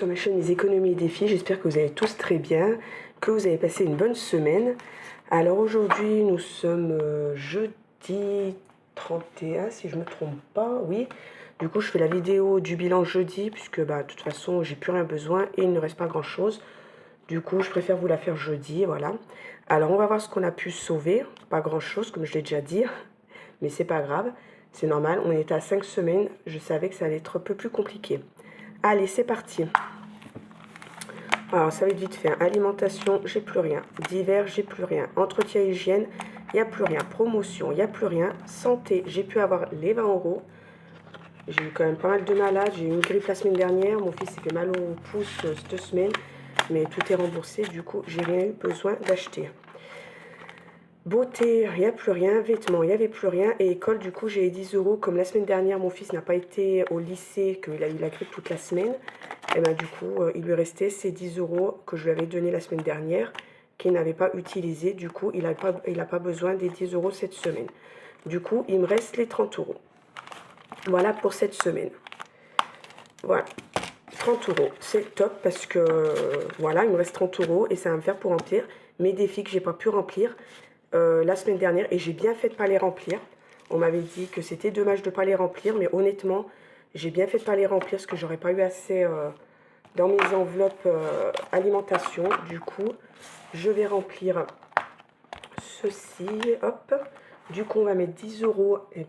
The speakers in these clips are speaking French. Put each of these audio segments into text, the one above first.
sur ma chaîne Les économies et défis. J'espère que vous allez tous très bien, que vous avez passé une bonne semaine. Alors aujourd'hui nous sommes jeudi 31 si je me trompe pas, oui. Du coup je fais la vidéo du bilan jeudi puisque de toute façon j'ai plus rien besoin et il ne reste pas grand chose. Du coup je préfère vous la faire jeudi, voilà. Alors on va voir ce qu'on a pu sauver, pas grand chose comme je l'ai déjà dit, mais c'est pas grave. C'est normal, on était à 5 semaines, je savais que ça allait être un peu plus compliqué. Allez, c'est parti. Alors, ça va être vite fait. Alimentation, j'ai plus rien. Divers, j'ai plus rien. Entretien hygiène, il n'y a plus rien. Promotion, il n'y a plus rien. Santé, j'ai pu avoir les 20 €. J'ai eu quand même pas mal de malades. J'ai eu une grippe la semaine dernière. Mon fils s'est fait mal au pouce cette semaine. Mais tout est remboursé. Du coup, j'ai rien eu besoin d'acheter. Beauté, il n'y a plus rien. Vêtements, il n'y avait plus rien. Et école, du coup, j'ai 10 €. Comme la semaine dernière, mon fils n'a pas été au lycée, qu'il a eu la grippe toute la semaine. Et du coup, il lui restait ces 10 € que je lui avais donné la semaine dernière, qu'il n'avait pas utilisé. Du coup, il n'a pas besoin des 10 € cette semaine. Du coup, il me reste les 30 €. Voilà pour cette semaine. Voilà. 30 €, c'est top parce que voilà, il me reste 30 € et ça va me faire pour remplir mes défis que j'ai pas pu remplir la semaine dernière et j'ai bien fait de pas les remplir. On m'avait dit que c'était dommage de pas les remplir, mais honnêtement, j'ai bien fait de pas les remplir parce que j'aurais pas eu assez dans mes enveloppes alimentation. Du coup, je vais remplir ceci, hop. Du coup, on va mettre 10 €. Et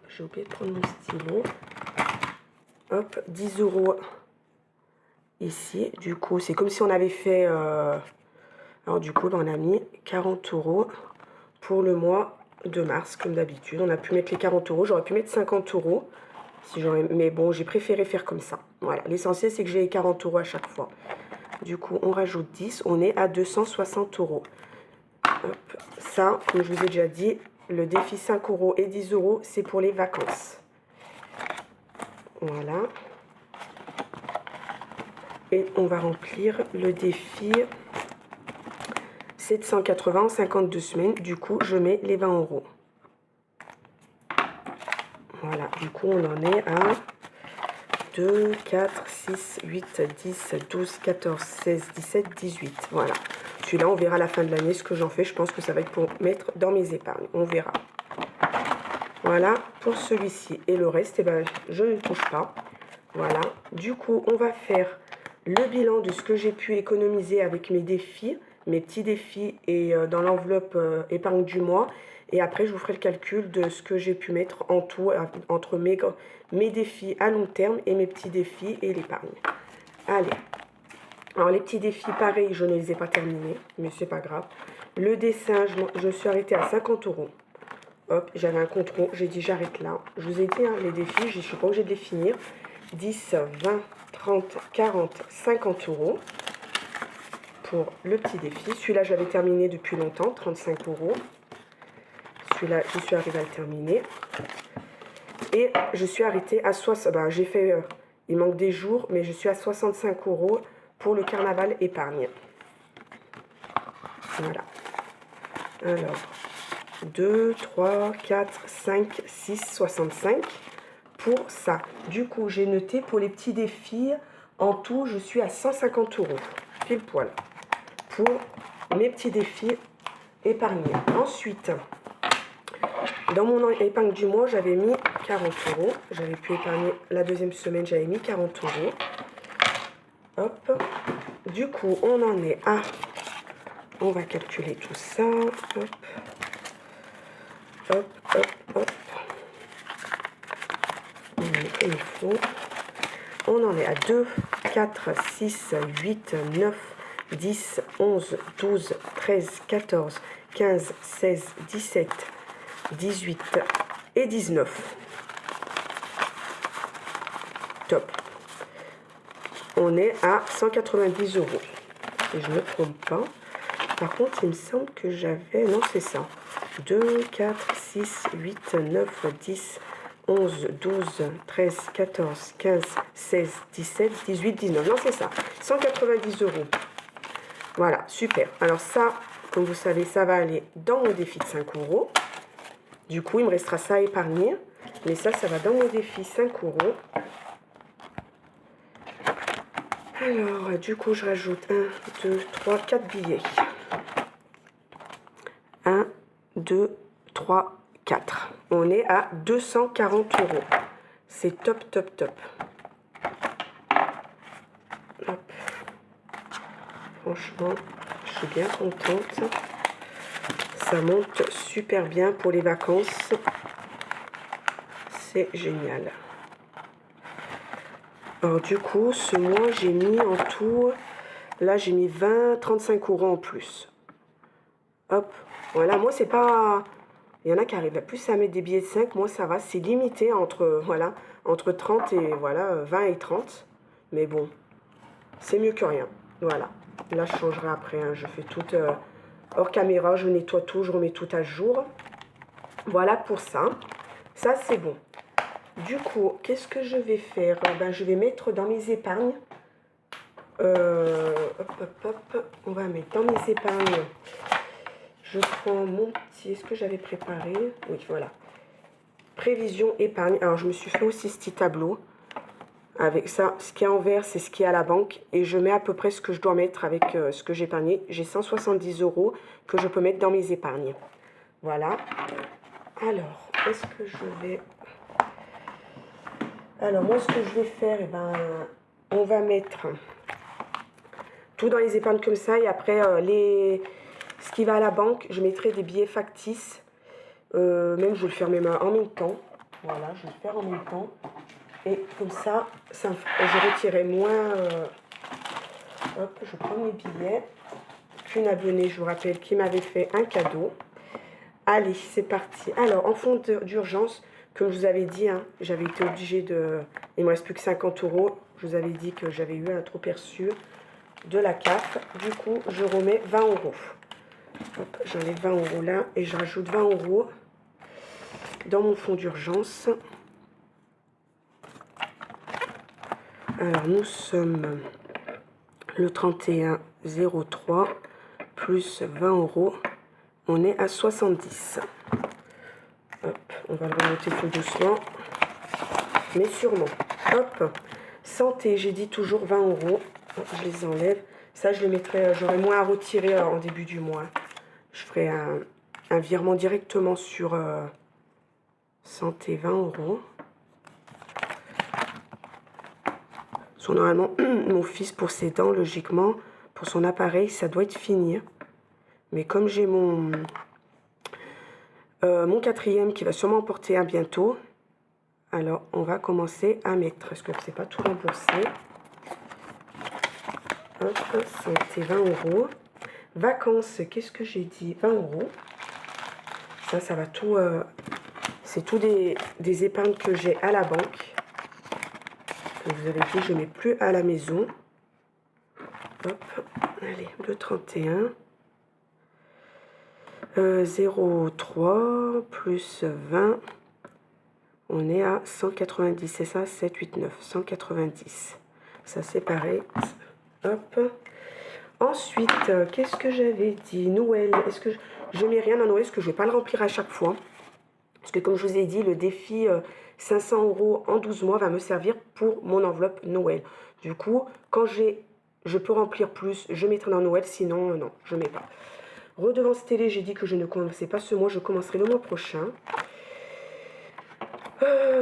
j'ai oublié de prendre mon stylo. Hop, 10 € ici. Du coup, c'est comme si on avait fait... alors du coup, on a mis 40 € pour le mois de mars, comme d'habitude. On a pu mettre les 40 €. J'aurais pu mettre 50 €. Si mais bon, j'ai préféré faire comme ça. Voilà, l'essentiel, c'est que j'ai les 40 € à chaque fois. Du coup, on rajoute 10. On est à 260 €. Hop. Ça, comme je vous ai déjà dit, le défi 5 € et 10 €, c'est pour les vacances. Voilà. Et on va remplir le défi 780 en 52 semaines. Du coup, je mets les 20 €. Voilà, du coup, on en est à 2, 4, 6, 8, 10, 12, 14, 16, 17, 18. Voilà. Celui-là, on verra à la fin de l'année ce que j'en fais. Je pense que ça va être pour mettre dans mes épargnes. On verra. Voilà pour celui-ci. Et le reste, je ne touche pas. Voilà. Du coup, on va faire le bilan de ce que j'ai pu économiser avec mes défis, mes petits défis et dans l'enveloppe épargne du mois. Et après, je vous ferai le calcul de ce que j'ai pu mettre en tout entre mes défis à long terme et mes petits défis et l'épargne. Allez. Alors, les petits défis, pareil, je ne les ai pas terminés, mais c'est pas grave. Le dessin, je suis arrêtée à 50 €. Hop, j'avais un contrôle, j'ai dit j'arrête là. Je vous ai dit, les défis, je ne suis pas obligée de les finir. 10, 20, 30, 40, 50 € pour le petit défi. Celui-là, j'avais terminé depuis longtemps, 35 €. Celui-là, je suis arrivée à le terminer. Et je suis arrêtée à 60. J'ai fait, il manque des jours, mais je suis à 65 € pour le carnaval épargne. Voilà. Alors, 2, 3, 4, 5, 6, 65 pour ça. Du coup, j'ai noté pour les petits défis, en tout, je suis à 150 €, pile poil, pour mes petits défis épargnés. Ensuite, dans mon épargne du mois, j'avais mis 40 €. J'avais pu épargner la deuxième semaine, j'avais mis 40 €. Hop. Du coup, on en est à... On va calculer tout ça. Hop. Hop, hop, hop. On met comme il faut. On en est à 2, 4, 6, 8, 9, 10, 11, 12, 13, 14, 15, 16, 17, 18 et 19. Top. On est à 190 €. Et je ne me trompe pas. Par contre, il me semble que j'avais... Non, c'est ça. 2, 4, 6, 8, 9, 10, 11, 12, 13, 14, 15, 16, 17, 18, 19. Non, c'est ça. 190 €. Voilà, super. Alors ça, comme vous savez, ça va aller dans mon défi de 5 €. Du coup, il me restera ça à épargner. Mais ça va dans mon défi 5 €. Alors, du coup, je rajoute 1, 2, 3, 4 billets. 1, 2, 3, 4. On est à 240 €. C'est top, top, top. Hop. Franchement, je suis bien contente. Ça monte super bien pour les vacances. C'est génial. Alors du coup, ce mois, j'ai mis en tout, là j'ai mis 35 € en plus. Hop, voilà, moi c'est pas, il y en a qui arrivent plus à mettre des billets de 5, moi ça va, c'est limité entre, voilà, entre 30 et, voilà, 20 et 30. Mais bon, c'est mieux que rien, voilà. Là je changerai après, hein. Je fais tout hors caméra, je nettoie tout, je remets tout à jour. Voilà pour ça, ça c'est bon. Du coup, qu'est-ce que je vais faire? Ben, je vais mettre dans mes épargnes. Hop, hop, hop. On va mettre dans mes épargnes. Je prends mon petit... Est-ce que j'avais préparé? Oui, voilà. Prévision épargne. Alors, je me suis fait aussi ce petit tableau. Avec ça, ce qui est en vert, c'est ce qui est à la banque. Et je mets à peu près ce que je dois mettre avec ce que j'ai épargné. J'ai 170 € que je peux mettre dans mes épargnes. Voilà. Alors, est-ce que je vais... Alors, moi, ce que je vais faire, eh ben, on va mettre tout dans les épargnes comme ça. Et après, ce qui va à la banque, je mettrai des billets factices. Même, je vais le faire même en même temps. Voilà, je vais le faire en même temps. Et comme ça, je retirerai moins... hop, je prends mes billets. Une abonnée, je vous rappelle, qui m'avait fait un cadeau. Allez, c'est parti. Alors, en fond d'urgence... Comme je vous avais dit, hein, j'avais été obligée de... Il me reste plus que 50 €. Je vous avais dit que j'avais eu un trop perçu de la CAF. Du coup, je remets 20 €. Hop, j'enlève 20 € là et je rajoute 20 € dans mon fonds d'urgence. Alors, nous sommes le 31/03 plus 20 €. On est à 70. Hop, on va le remonter tout doucement, mais sûrement. Hop, santé, j'ai dit toujours 20 €. Je les enlève. Ça, je les mettrai, j'aurai moins à retirer en début du mois. Je ferai un virement directement sur santé, 20 €. Normalement, mon fils, pour ses dents, logiquement, pour son appareil, ça doit être fini. Mais comme j'ai mon 4e qui va sûrement porter un bientôt. Alors, on va commencer à mettre. Parce que c'est pas tout remboursé. Hop, santé, 20 €. Vacances, qu'est-ce que j'ai dit? 20 €. Ça va tout... c'est tout des épargnes que j'ai à la banque. Comme vous avez dit, je ne mets plus à la maison. Hop, allez, le 31. 0,3 plus 20, on est à 190, c'est ça, 7, 8, 9, 190. Ça, c'est pareil. Hop. Ensuite, qu'est-ce que j'avais dit? Noël. Est-ce que je mets rien dans Noël? Est-ce que je ne vais pas le remplir à chaque fois? Parce que comme je vous ai dit, le défi 500 € en 12 mois va me servir pour mon enveloppe Noël. Du coup, quand je peux remplir plus, je mettrai dans Noël. Sinon, non, je ne mets pas. Redevance télé, j'ai dit que je ne commençais pas ce mois, je commencerai le mois prochain.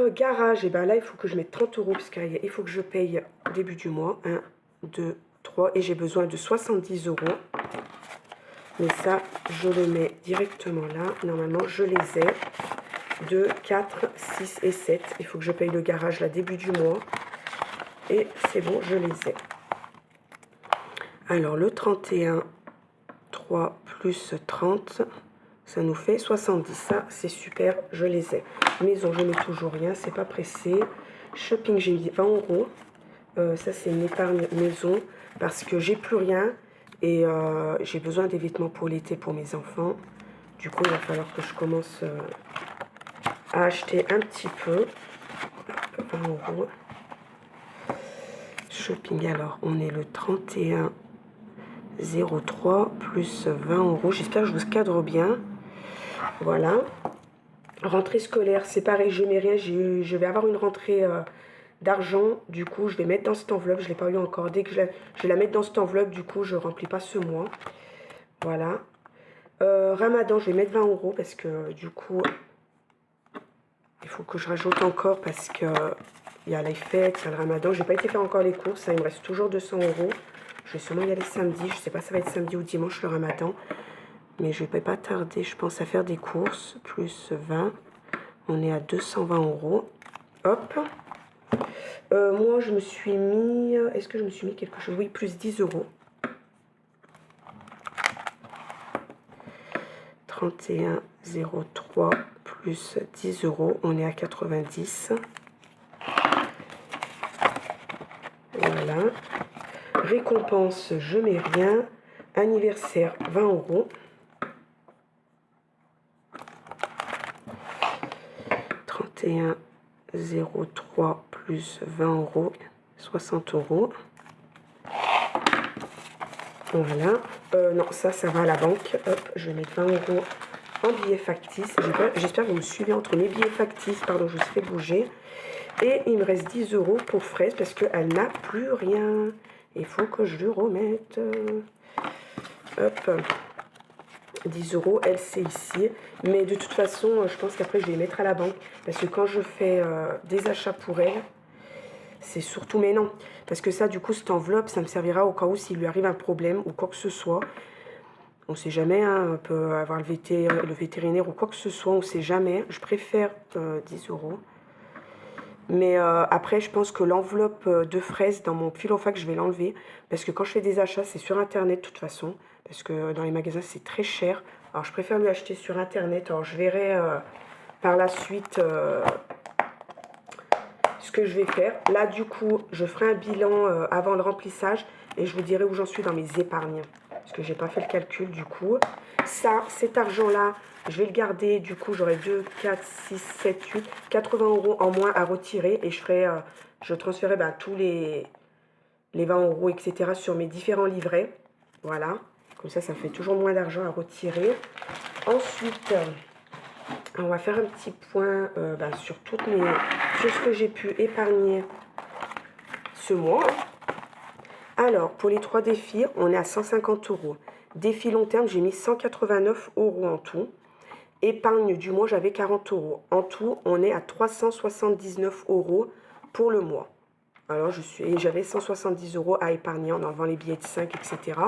Garage, et bien là, il faut que je mette 30 € parce qu'il faut que je paye début du mois. 1, 2, 3, et j'ai besoin de 70 €. Mais ça, je le mets directement là. Normalement, je les ai. 2, 4, 6 et 7. Il faut que je paye le garage là, début du mois. Et c'est bon, je les ai. Alors, le 31... 3 plus 30, ça nous fait 70. Ça, c'est super, je les ai. Maison, je mets toujours rien, c'est pas pressé. Shopping, j'ai mis 20 €. Ça, c'est une épargne maison parce que j'ai plus rien et j'ai besoin des vêtements pour l'été pour mes enfants. Du coup, il va falloir que je commence à acheter un petit peu. 20 €. Shopping, alors, on est le 31. 0,3 plus 20 €. J'espère que je vous cadre bien. Voilà. Rentrée scolaire, c'est pareil, je mets rien. Je vais avoir une rentrée d'argent. Du coup, je vais mettre dans cette enveloppe. Je ne l'ai pas eu encore. Dès que je vais la mettre dans cette enveloppe, du coup, je ne remplis pas ce mois. Voilà. Ramadan, je vais mettre 20 € parce que du coup, il faut que je rajoute encore parce que il y a les fêtes, il y a le Ramadan. Je n'ai pas été faire encore les courses. Ça, il me reste toujours 200 €. Je vais sûrement y aller samedi. Je ne sais pas si ça va être samedi ou dimanche le Ramadan. Mais je ne vais pas tarder, je pense, à faire des courses. Plus 20. On est à 220 €. Hop. Moi, je me suis mis... Est-ce que je me suis mis quelque chose? Oui, plus 10 €. 31,03 plus 10 €. On est à 90. Voilà. Récompense, je mets rien. Anniversaire, 20 €. 31,03 plus 20 €, 60 €. Voilà. Non, ça va à la banque. Hop, je vais mettre 20 € en billets factices. J'espère que vous me suivez entre mes billets factices. Pardon, je me suis fait bouger. Et il me reste 10 € pour Fraise parce qu'elle n'a plus rien. Il faut que je le remette. Hop. 10 €, elle c'est ici. Mais de toute façon, je pense qu'après je vais les mettre à la banque. Parce que quand je fais des achats pour elle, c'est surtout... Mais non, parce que ça, du coup, cette enveloppe, ça me servira au cas où s'il lui arrive un problème ou quoi que ce soit. On ne sait jamais, hein, on peut avoir le vétérinaire ou quoi que ce soit, on ne sait jamais. Je préfère 10 €. Mais après, je pense que l'enveloppe de Fraise dans mon Filofac, je vais l'enlever. Parce que quand je fais des achats, c'est sur Internet de toute façon. Parce que dans les magasins, c'est très cher. Alors, je préfère lui acheter sur Internet. Alors, je verrai par la suite ce que je vais faire. Là, du coup, je ferai un bilan avant le remplissage. Et je vous dirai où j'en suis dans mes épargnes. Parce que j'ai pas fait le calcul, du coup. Ça, cet argent-là, je vais le garder. Du coup, j'aurai 2, 4, 6, 7, 8, 80 € en moins à retirer. Et je transférerai tous les 20 €, etc. sur mes différents livrets. Voilà. Comme ça fait toujours moins d'argent à retirer. Ensuite, on va faire un petit point sur ce que j'ai pu épargner ce mois. Alors, pour les 3 défis, on est à 150 €. Défi long terme, j'ai mis 189 € en tout. Épargne du mois, j'avais 40 €. En tout, on est à 379 € pour le mois. Alors, j'avais 170 € à épargner en enlevant les billets de 5, etc.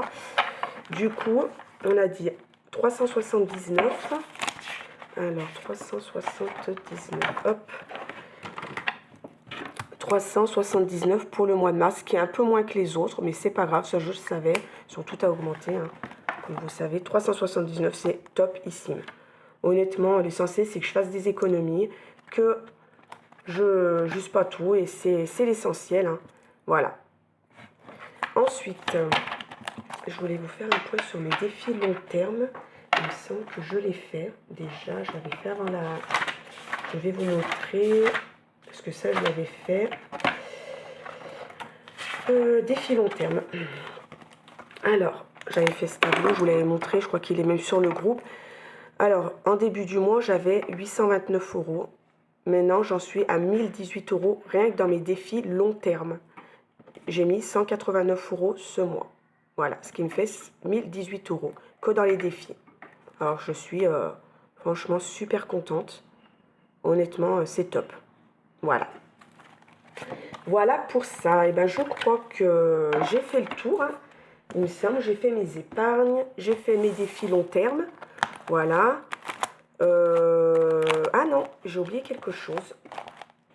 Du coup, on a dit 379. Alors, 379, hop. 379 pour le mois de mars, qui est un peu moins que les autres, mais c'est pas grave, ça je le savais. Ils sont tout à augmenter, hein. Comme vous savez, 379, c'est topissime. Honnêtement, l'essentiel, c'est que je fasse des économies, que je n'use pas tout, et c'est l'essentiel, hein. Voilà. Ensuite, je voulais vous faire un point sur mes défis long terme. Il me semble que je l'ai fait. Déjà, je l'avais fait avant la... Je vais vous montrer... Parce que ça, je l'avais fait. Défi long terme. Alors, j'avais fait ce tableau, je vous l'avais montré, je crois qu'il est même sur le groupe. Alors, en début du mois, j'avais 829 €. Maintenant, j'en suis à 1018 € rien que dans mes défis long terme. J'ai mis 189 € ce mois. Voilà, ce qui me fait 1018 € que dans les défis. Alors, je suis franchement super contente. Honnêtement, c'est top. Voilà. Voilà pour ça. Et je crois que j'ai fait le tour, hein. Il me semble, j'ai fait mes épargnes, j'ai fait mes défis long terme. Voilà. Ah non, j'ai oublié quelque chose.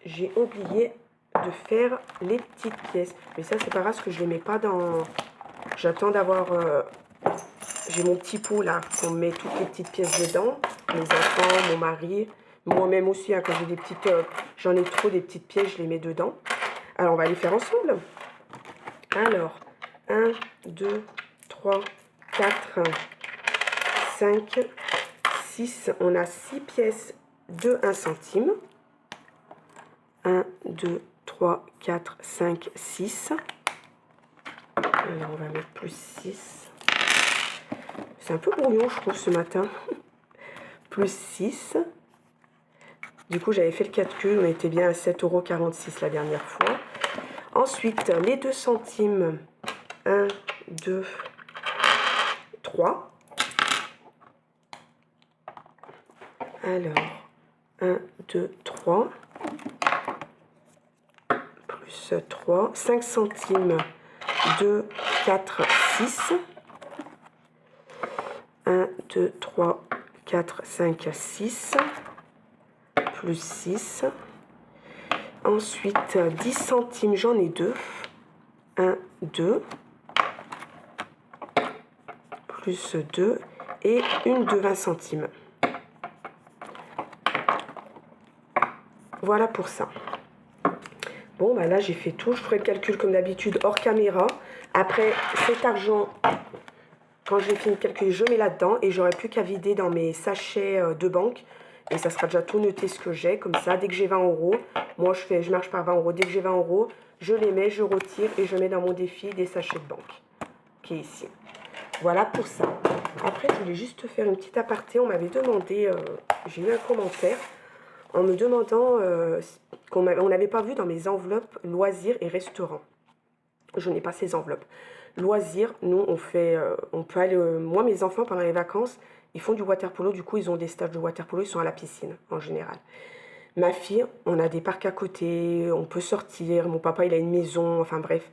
J'ai oublié de faire les petites pièces. Mais ça, c'est pas grave, parce que je les mets pas dans... J'attends d'avoir... J'ai mon petit pot là, on met toutes les petites pièces dedans. Mes enfants, mon mari... Moi-même aussi, hein, quand j'ai des petites... J'en ai trop des petites pièces, je les mets dedans. Alors, on va les faire ensemble. Alors, 1, 2, 3, 4, 5, 6. On a 6 pièces de 1 centime. 1, 2, 3, 4, 5, 6. Alors, on va mettre plus 6. C'est un peu brouillon, je trouve, ce matin. Plus 6. Du coup, j'avais fait le calcul, on était bien à 7,46 € la dernière fois. Ensuite, les 2 centimes, 1, 2, 3. Alors, 1, 2, 3, plus 3, 5 centimes, 2, 4, 6. 1, 2, 3, 4, 5, 6, plus 6. Ensuite, 10 centimes, j'en ai 2. 1, 2, plus 2, et une de 20 centimes. Voilà pour ça. Bon, bah là, j'ai fait tout. Je ferai le calcul comme d'habitude hors caméra. Après, cet argent, quand j'ai fini de calculer, je mets là-dedans et j'aurai plus qu'à vider dans mes sachets de banque. Et ça sera déjà tout noté ce que j'ai. Comme ça, dès que j'ai 20 €, moi, je marche par 20 €. Dès que j'ai 20 €, je les mets, je retire et je mets dans mon défi des sachets de banque qui est ici. Voilà pour ça. Après, je voulais juste faire une petite aparté. On m'avait demandé, j'ai eu un commentaire en me demandant on n'avait pas vu dans mes enveloppes loisirs et restaurants. Je n'ai pas ces enveloppes. Loisirs, nous, on peut aller... moi, mes enfants, pendant les vacances, ils font du water polo. Du coup, ils ont des stages de water polo. Ils sont à la piscine, en général. Ma fille, on a des parcs à côté. On peut sortir. Mon papa, il a une maison. Enfin, bref.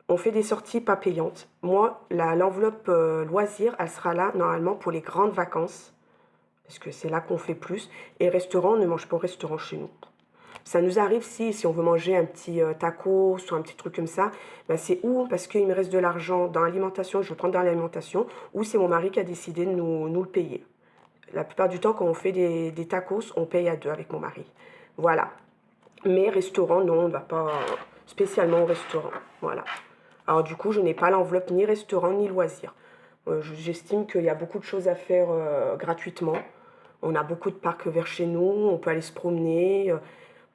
On fait des sorties pas payantes. Moi, l'enveloppe loisirs, elle sera là, normalement, pour les grandes vacances. Parce que c'est là qu'on fait plus. Et restaurant, on ne mange pas au restaurant chez nous. Ça nous arrive si on veut manger un petit taco ou un petit truc comme ça, ben c'est où parce qu'il me reste de l'argent dans l'alimentation, je vais prendre dans l'alimentation, ou c'est mon mari qui a décidé de nous le payer. La plupart du temps, quand on fait des tacos, on paye à deux avec mon mari. Voilà. Mais restaurant, non, on ne va pas spécialement au restaurant. Voilà. Alors du coup, je n'ai pas l'enveloppe ni restaurant ni loisirs. J'estime qu'il y a beaucoup de choses à faire gratuitement. On a beaucoup de parcs vers chez nous, on peut aller se promener.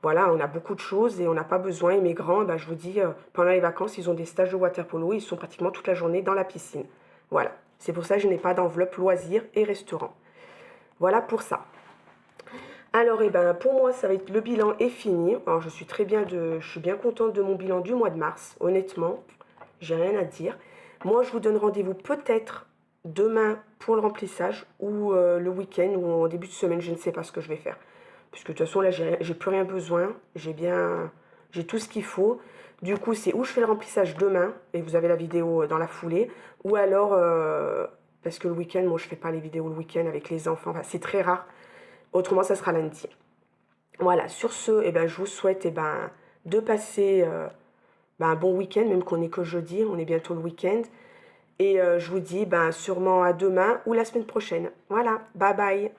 Voilà, on a beaucoup de choses et on n'a pas besoin. Et mes grands, ben, je vous dis, pendant les vacances, ils ont des stages de water polo. Ils sont pratiquement toute la journée dans la piscine. Voilà, c'est pour ça que je n'ai pas d'enveloppe loisirs et restaurant. Voilà pour ça. Alors, pour moi, ça va être le bilan est fini. Alors, je suis bien contente de mon bilan du mois de mars. Honnêtement, j'ai rien à dire. Moi, je vous donne rendez-vous peut-être demain pour le remplissage ou le week-end ou en début de semaine. Je ne sais pas ce que je vais faire. Puisque de toute façon, là, j'ai plus rien besoin. J'ai tout ce qu'il faut. Du coup, c'est où je fais le remplissage demain, et vous avez la vidéo dans la foulée, ou alors, parce que le week-end, moi, je fais pas les vidéos le week-end avec les enfants. Enfin, c'est très rare. Autrement, ça sera lundi. Voilà, sur ce, je vous souhaite de passer un bon week-end, même qu'on n'est que jeudi, on est bientôt le week-end. Et je vous dis sûrement à demain ou la semaine prochaine. Voilà, bye bye.